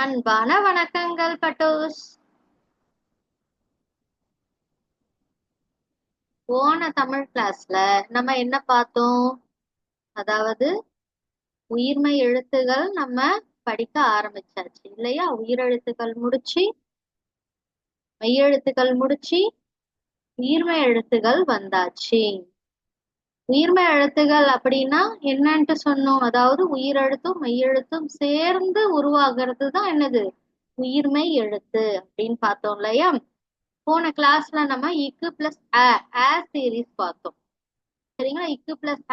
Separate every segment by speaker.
Speaker 1: அன்பான வணக்கங்கள் பட்டோஸ். போன தமிழ் கிளாஸ்ல நம்ம என்ன பார்த்தோம்? அதாவது உயிர்மை எழுத்துகள் நம்ம படிக்க ஆரம்பிச்சாச்சு இல்லையா? உயிரெழுத்துக்கள் முடிச்சு, மெய்யெழுத்துக்கள் முடிச்சு, உயிர்மை எழுத்துகள் வந்தாச்சு. உயிர்மை எழுத்துகள் அப்படின்னா என்னன்ட்டு சொன்னோம். அதாவது உயிரெழுத்தும் மெய்யெழுத்தும் சேர்ந்து உருவாகிறது தான் என்னது? உயிர்மை எழுத்து அப்படின்னு பார்த்தோம் இல்லையா? போன கிளாஸ்ல நம்ம இக்கு பிளஸ் அ சீரீஸ் பார்த்தோம். சரிங்களா? இக்கு பிளஸ்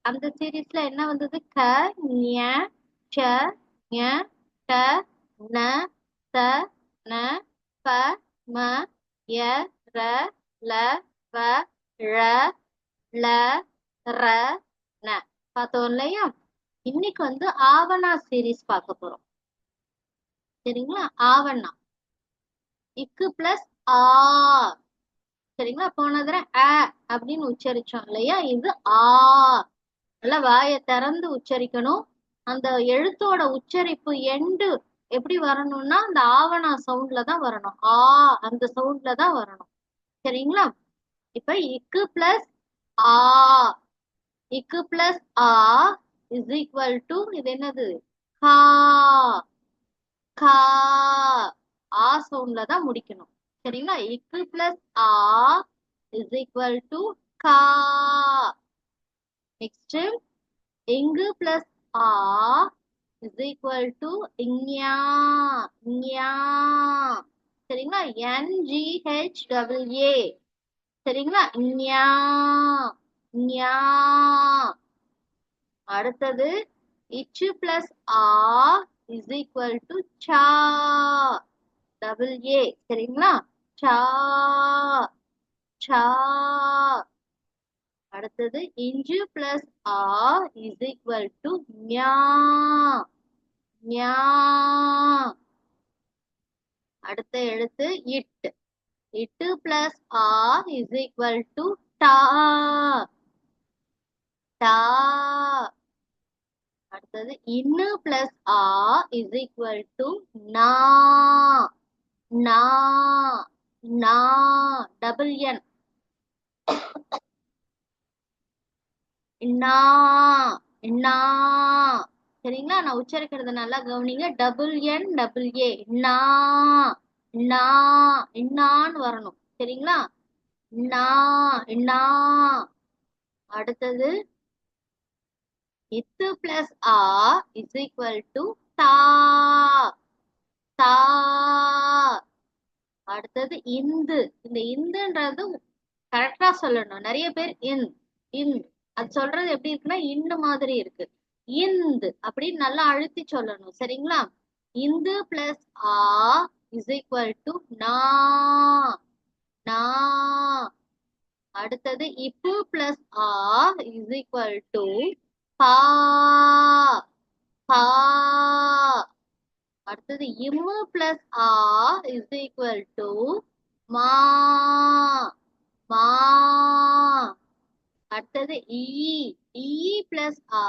Speaker 1: அந்த சீரீஸ்ல என்ன வந்தது? க, ஞ, ச, ஞ, ட, ந, த, ந, ப, ம, ய, ர, ல, வ, ழ, ல, ர, ந பார்த்தோம் இல்லையா? இன்னைக்கு வந்து ஆவணா சீரீஸ் பார்க்க போறோம். சரிங்களா? ஆவணா இக்கு பிளஸ் ஆ. சரிங்களா? போன தடவை அப்படின்னு உச்சரிச்சோம் இல்லையா? இது ஆ. நல்லா வாயை திறந்து உச்சரிக்கணும். அந்த எழுத்தோட உச்சரிப்பு எண்டு எப்படி வரணும்னா அந்த ஆவணா சவுண்ட்ல தான் வரணும். அந்த சவுண்ட்ல தான் வரணும். சரிங்களா? இப்ப இக்கு பிளஸ் ஆ. இக்கு பிளஸ் ஆ இஸ் ஈக்குவல் டு இது என்னது? கா. கா. ஆ சவுண்ட்ல தான் முடிக்கணும். சரிங்களா? இக்கு பிளஸ் ஆ இஸ் ஈக்குவல் டு கா. நெக்ஸ்ட் இங்கு பிளஸ் ஆ இஸ் ஈக்குவல் டு இங்யா. இங்யா. சரிங்களா? NGHAA. சரிங்களா? இங்யா. இங்யா. அடுத்தது இச்சு பிளஸ் ஆ இஸ் ஈக்குவல் டு சா. Double A. சரிங்களா? சா. சா. அடுத்தது இஞ்சு பிளஸ் ஆ இஸ் ஈக்குவல் டு ஞா. ஞா. அடுத்த எழுத்து இட். இட்டு பிளஸ் ஆ இஸ் ஈக்குவல் டு டா. டா. அடுத்தது இன்னு பிளஸ் ஆ இஸ் ஈக்குவல் டு நா. நா. நா. Double N. இன்னா. இன்னா. சரிங்களா? நான் உச்சரிக்கிறது நல்லா கவனிங்க. Double n double a. இன்னா. இன்னா. இன்னான்னு வரணும். சரிங்களா? இன்னா. இன்னா. அடுத்தது இத்து பிளஸ் ஆ இஸ் ஈக்குவல் டு தா. தா. அடுத்தது இந்து. இந்த இந்துன்றது கரெக்டா சொல்லணும். நிறைய பேர் இந்த் அது சொல்றது எப்படி இருக்குன்னா இந்து மாதிரி இருக்கு. இந்து அப்படின்னு நல்லா அழுத்தி சொல்லணும். சரிங்களா? இந்து பிளஸ் ஆ இஸ் ஈக்குவல் டு நா. நா. அடுத்தது இப்பு பிளஸ் ஆ இஸ் ஈக்குவல் டு பா. பா. அடுத்தது இம்மு பிளஸ் ஆ இஸ் ஈக்குவல் டு மா. மா. அடுத்தது இ பிளஸ் ஆ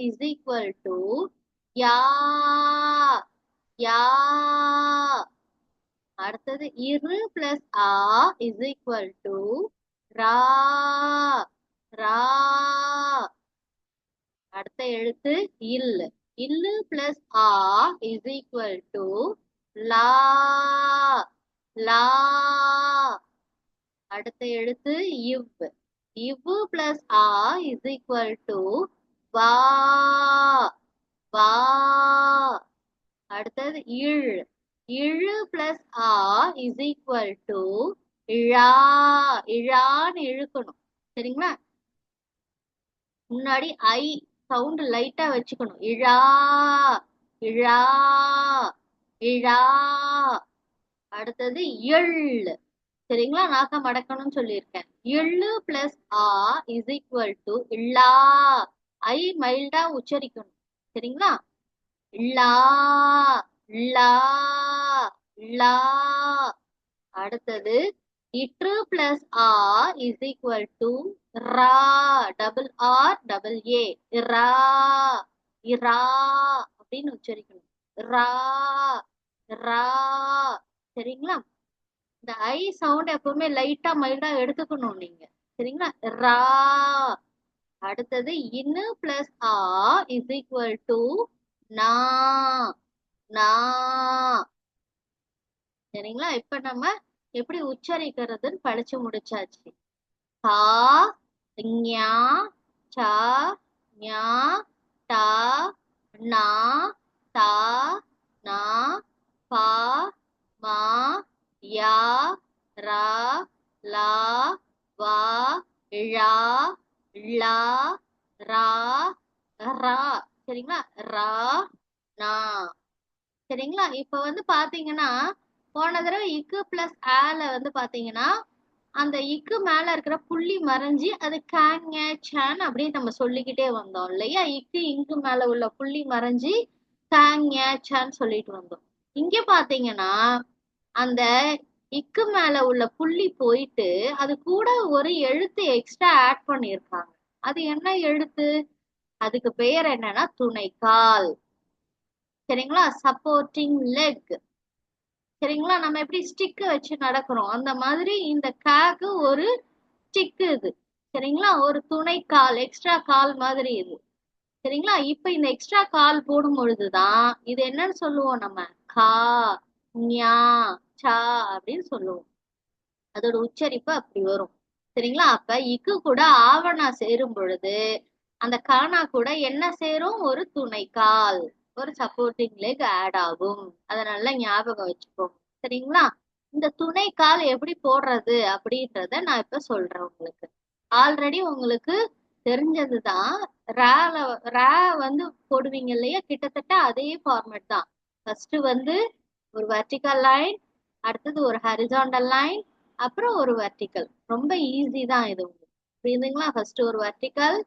Speaker 1: இஸ் ஈக்குவல் டு யா. யா. அடுத்தது இரு பிளஸ் ஆ இஸ் ஈக்குவல் டு ரா. ரா. அடுத்த எழுத்து இல். இல்லு பிளஸ் ஆ இஸ் ஈக்குவல் டு லா. லா. அடுத்த எழுத்து இவ். இவ்வு பிளஸ் ஆ இஸ் ஈக்குவல் டு வா. வா. அடுத்தது இழ். இழு பிளஸ் ஆ இஸ் ஈக்குவல் டு இழா. இழான்னு இழுக்கணும். சரிங்களா? முன்னாடி ஐ சவுண்ட் லைட்டா வச்சுக்கணும். இழா. இழா. இழா. அடுத்தது எள். சரிங்களா? நாக்கம் அடக்கணும்னு சொல்லியிருக்கேன். எள்ளு பிளஸ் ஆ இஸ் ஈக்குவல் டு இல்லா. ஐ மைல்டா உச்சரிக்கணும். சரிங்களா? இல்லா. இல்லா. இல்லா. அடுத்தது இற்று பிளஸ் ஆ இஸ் ஈக்குவல் டு ரா. Double R double A. இரா. இரா அப்படின்னு உச்சரிக்கணும். ரா. ரா. சரிங்களா? இந்த ஐ சவுண்ட் எப்பவுமே லைட்டா மைல்டா எடுத்துக்கணும் நீங்க. சரிங்களா? ரா. அடுத்தது இன்னு பிளஸ் ஆ இஸ் ஈக்குவல் டு நா. நா. சரிங்களா? இப்ப நம்ம எப்படி உச்சரிக்கிறதுன்னு படிச்சு முடிச்சாச்சு. கா, ஞா, சா, ஞா, டா, நா, தா, நா, பா, மா, யா, ரா, லா, வா, ழா, ளா, ரா, ரா. சரிங்களா? ரா, நா. சரிங்களா? இப்ப வந்து பாத்தீங்கன்னா போன தடவை இக்கு பிளஸ் ஆல வந்து பாத்தீங்கன்னா அந்த இக்கு மேல இருக்கிற புள்ளி மறைஞ்சு அது கேங்க சேன் அப்படின்னு நம்ம சொல்லிக்கிட்டே வந்தோம் இல்லையா? இக்கு இங்கு மேல உள்ள புள்ளி மறைஞ்சு கேங்க சேன்னு சொல்லிட்டு வந்தோம். இங்க பாத்தீங்கன்னா அந்த இக்கு மேல உள்ள புள்ளி போயிட்டு அது கூட ஒரு எழுத்து எக்ஸ்ட்ரா ஆட் பண்ணியிருக்காங்க. அது என்ன எழுத்து? அதுக்கு பெயர் என்னன்னா துணைக்கால். சரிங்களா? Supporting leg. சரிங்களா? நம்ம எப்படி ஸ்டிக் வச்சு நடக்கிறோம் அந்த மாதிரி இந்த காக்கு ஒரு ஸ்டிக் இது. சரிங்களா? ஒரு துணை கால், எக்ஸ்ட்ரா கால் மாதிரி இது. சரிங்களா? இப்ப இந்த எக்ஸ்ட்ரா கால் போடும் பொழுதுதான் இது என்னன்னு சொல்லுவோம் நம்ம? கா, ஞா, சா அப்படின்னு சொல்லுவோம். அதோட உச்சரிப்பு அப்படி வரும். சரிங்களா? அப்ப இக்கு கூட ஆவணா சேரும் பொழுது அந்த கானா கூட என்ன சேரும்? ஒரு துணைக்கால், ஒரு சப்போர்ட்டிங் லெக் ஆட் ஆகும். அத நல்லா ஞாபகம் வச்சுக்கோங்க. சரிங்களா? இந்த துணைக்கால் எப்படி போடுறது அப்படின்றத நான் இப்ப சொல்றேன் உங்களுக்கு. ஆல்ரெடி உங்களுக்கு தெரிஞ்சதுதான். ரேல ரே வந்து போடுவீங்க இல்லையா? கிட்டத்தட்ட அதே ஃபார்மேட் தான். ஃபர்ஸ்ட் வந்து ஒரு வெர்டிக்கல் லைன், அடுத்தது ஒரு ஹரிசாண்டல் லைன், அப்புறம் ஒரு வெர்டிக்கல். ரொம்ப ஈஸி தான் இது உங்களுக்கு. புரியுதுங்களா? ஃபர்ஸ்ட் ஒரு வெர்டிக்கல்,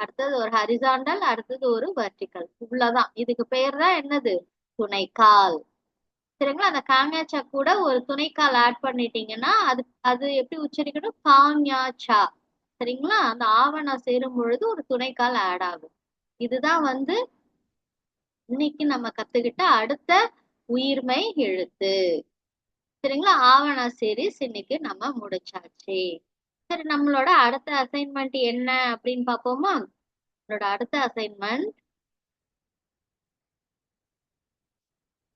Speaker 1: அடுத்தது ஒரு ஹரிசாண்டல், அடுத்தது ஒரு வெர்டிக்கல். இவ்வளவுதான். இதுக்கு பேர் தான் என்னது? துணைக்கால். சரிங்களா? அந்த காங்யாச்சா கூட ஒரு துணைக்கால் ஆட் பண்ணிட்டீங்கன்னா அது அது எப்படி உச்சரிக்கணும்? காங்யாச்சா. சரிங்களா? அந்த ஆவணா சேரும் பொழுது ஒரு துணைக்கால் ஆட் ஆகும். இதுதான் வந்து இன்னைக்கு நம்ம கத்துக்கிட்ட அடுத்த உயிர்மை எழுத்து. சரிங்களா? ஆவணா சீரிஸ் இன்னைக்கு நம்ம முடிச்சாச்சு. சரி, நம்மளோட அடுத்த அசைன்மெண்ட் என்ன அப்படின்னு பாப்போமா? நம்மளோட அடுத்த அசைன்மெண்ட்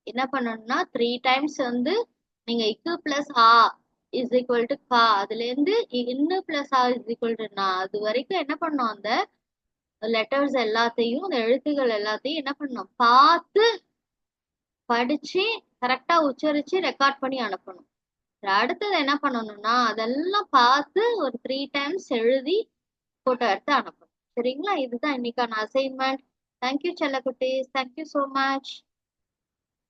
Speaker 1: என்ன பண்ணணும்னா 3 டைம்ஸ் வந்து நீங்க இக்கு பிளஸ் ஆ இஸ் ஈக்குவல் டு கா, அதுல இருந்து இன்னு பிளஸ் ஆ இஸ் ஈக்குவல் டு நா, அது வரைக்கும் என்ன பண்ணணும்? அந்த லெட்டர்ஸ் எல்லாத்தையும், அந்த எழுத்துகள் எல்லாத்தையும் என்ன பண்ணணும்? பார்த்து படிச்சு கரெக்டா உச்சரிச்சு ரெக்கார்ட் பண்ணி அனுப்பணும். அடுத்தது என்ன பண்ணணும்னா அதெல்லாம் பார்த்து ஒரு 3 டைம்ஸ் எழுதி போட்டோ எடுத்து அனுப்பணும். சரிங்களா? இதுதான் இன்னைக்கான அசைன்மெண்ட். தேங்க்யூ செல்லக்குட்டீஸ். Thank you so much.